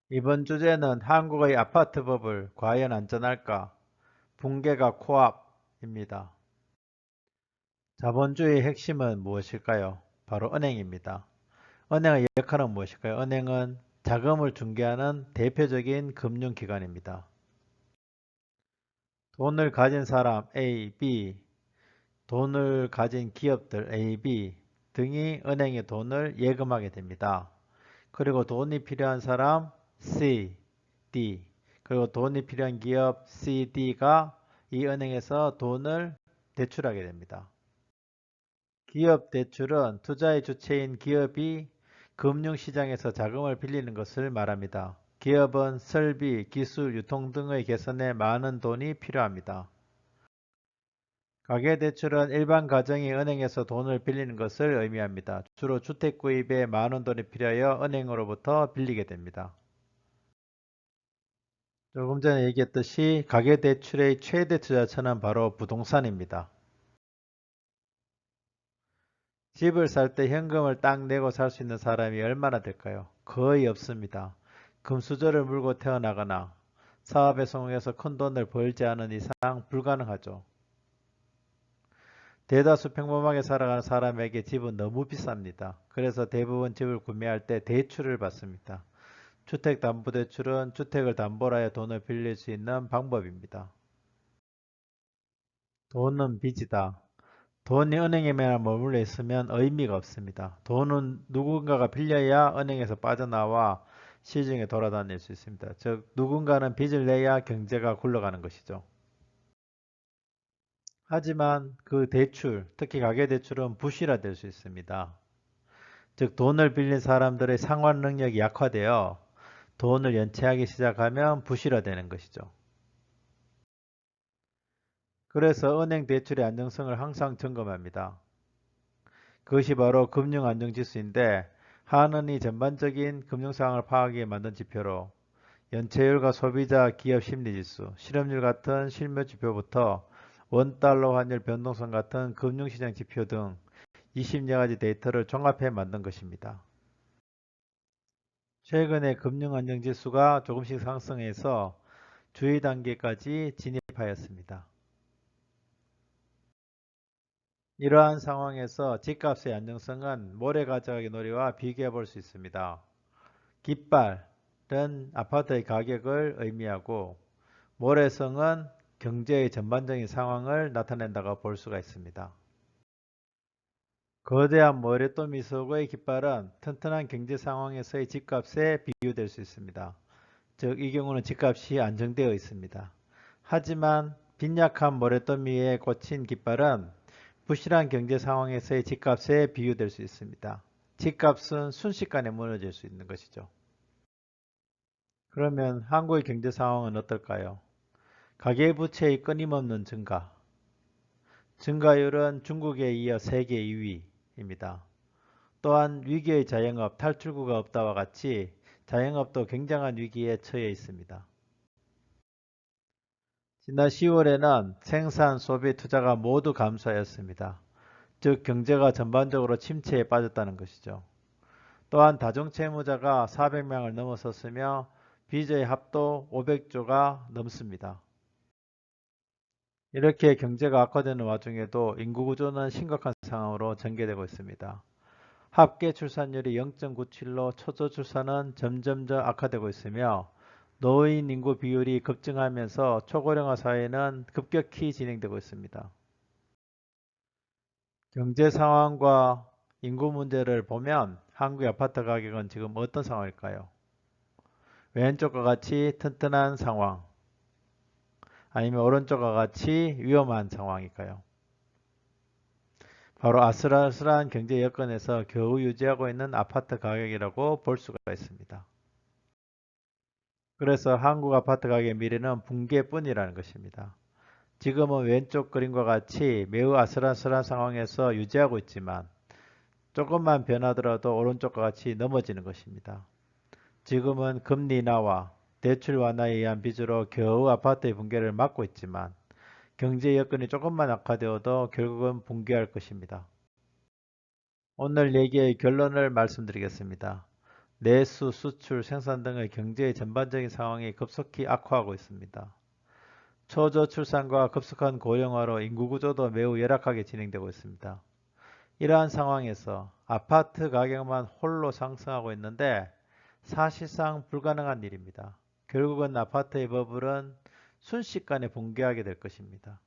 이번 주제는 한국의 아파트 버블 과연 안전할까? 붕괴가 코앞입니다. 자본주의의 핵심은 무엇일까요? 바로 은행입니다. 은행의 역할은 무엇일까요? 은행은 자금을 중개하는 대표적인 금융기관입니다. 돈을 가진 사람 A, B, 돈을 가진 기업들 A, B 등이 은행에 돈을 예금하게 됩니다. 그리고 돈이 필요한 사람 C, D, 그리고 돈이 필요한 기업 C, D가 이 은행에서 돈을 대출하게 됩니다. 기업 대출은 투자의 주체인 기업이 금융시장에서 자금을 빌리는 것을 말합니다. 기업은 설비, 기술, 유통 등의 개선에 많은 돈이 필요합니다. 가계대출은 일반 가정이 은행에서 돈을 빌리는 것을 의미합니다. 주로 주택 구입에 많은 돈이 필요하여 은행으로부터 빌리게 됩니다. 조금 전에 얘기했듯이 가계대출의 최대 투자처는 바로 부동산입니다. 집을 살 때 현금을 딱 내고 살 수 있는 사람이 얼마나 될까요? 거의 없습니다. 금수저를 물고 태어나거나 사업에 성공해서 큰 돈을 벌지 않은 이상 불가능하죠. 대다수 평범하게 살아가는 사람에게 집은 너무 비쌉니다. 그래서 대부분 집을 구매할 때 대출을 받습니다. 주택담보대출은 주택을 담보로 하여 돈을 빌릴 수 있는 방법입니다. 돈은 빚이다. 돈이 은행에만 머물러 있으면 의미가 없습니다. 돈은 누군가가 빌려야 은행에서 빠져나와 시중에 돌아다닐 수 있습니다. 즉, 누군가는 빚을 내야 경제가 굴러가는 것이죠. 하지만 그 대출, 특히 가계대출은 부실화될 수 있습니다. 즉, 돈을 빌린 사람들의 상환 능력이 약화되어 돈을 연체하기 시작하면 부실화되는 것이죠. 그래서 은행 대출의 안정성을 항상 점검합니다. 그것이 바로 금융안정지수인데 한은이 전반적인 금융상황을 파악하게 만든 지표로 연체율과 소비자 기업 심리지수, 실업률 같은 실무 지표부터 원달러 환율 변동성 같은 금융시장 지표 등 20여 가지 데이터를 종합해 만든 것입니다. 최근에 금융안정지수가 조금씩 상승해서 주의 단계까지 진입하였습니다. 이러한 상황에서 집값의 안정성은 모래 가져가기 놀이와 비교해 볼 수 있습니다. 깃발은 아파트의 가격을 의미하고 모래성은 경제의 전반적인 상황을 나타낸다고 볼 수가 있습니다. 거대한 모래더미 속의 깃발은 튼튼한 경제 상황에서의 집값에 비유될 수 있습니다. 즉, 이 경우는 집값이 안정되어 있습니다. 하지만 빈약한 모래더미에 꽂힌 깃발은 부실한 경제 상황에서의 집값에 비유될 수 있습니다. 집값은 순식간에 무너질 수 있는 것이죠. 그러면 한국의 경제 상황은 어떨까요? 가계부채의 끊임없는 증가. 증가율은 중국에 이어 세계 2위입니다. 또한 위기의 자영업, 탈출구가 없다와 같이 자영업도 굉장한 위기에 처해 있습니다. 지난 10월에는 생산, 소비, 투자가 모두 감소하였습니다. 즉 경제가 전반적으로 침체에 빠졌다는 것이죠. 또한 다중채무자가 400명을 넘어섰으며 빚의 합도 500조가 넘습니다. 이렇게 경제가 악화되는 와중에도 인구 구조는 심각한 상황으로 전개되고 있습니다. 합계 출산율이 0.97로 초조 출산은 점점 더 악화되고 있으며 노인 인구 비율이 급증하면서 초고령화 사회는 급격히 진행되고 있습니다. 경제 상황과 인구 문제를 보면 한국의 아파트 가격은 지금 어떤 상황일까요? 왼쪽과 같이 튼튼한 상황, 아니면 오른쪽과 같이 위험한 상황일까요? 바로 아슬아슬한 경제 여건에서 겨우 유지하고 있는 아파트 가격이라고 볼 수가 있습니다. 그래서 한국 아파트 가격의 미래는 붕괴뿐이라는 것입니다. 지금은 왼쪽 그림과 같이 매우 아슬아슬한 상황에서 유지하고 있지만 조금만 변하더라도 오른쪽과 같이 넘어지는 것입니다. 지금은 금리 인하와 대출 완화에 의한 빚으로 겨우 아파트의 붕괴를 막고 있지만 경제 여건이 조금만 악화되어도 결국은 붕괴할 것입니다. 오늘 얘기의 결론을 말씀드리겠습니다. 내수, 수출, 생산 등의 경제의 전반적인 상황이 급속히 악화하고 있습니다. 초저출산과 급속한 고령화로 인구 구조도 매우 열악하게 진행되고 있습니다. 이러한 상황에서 아파트 가격만 홀로 상승하고 있는데 사실상 불가능한 일입니다. 결국은 아파트의 버블은 순식간에 붕괴하게 될 것입니다.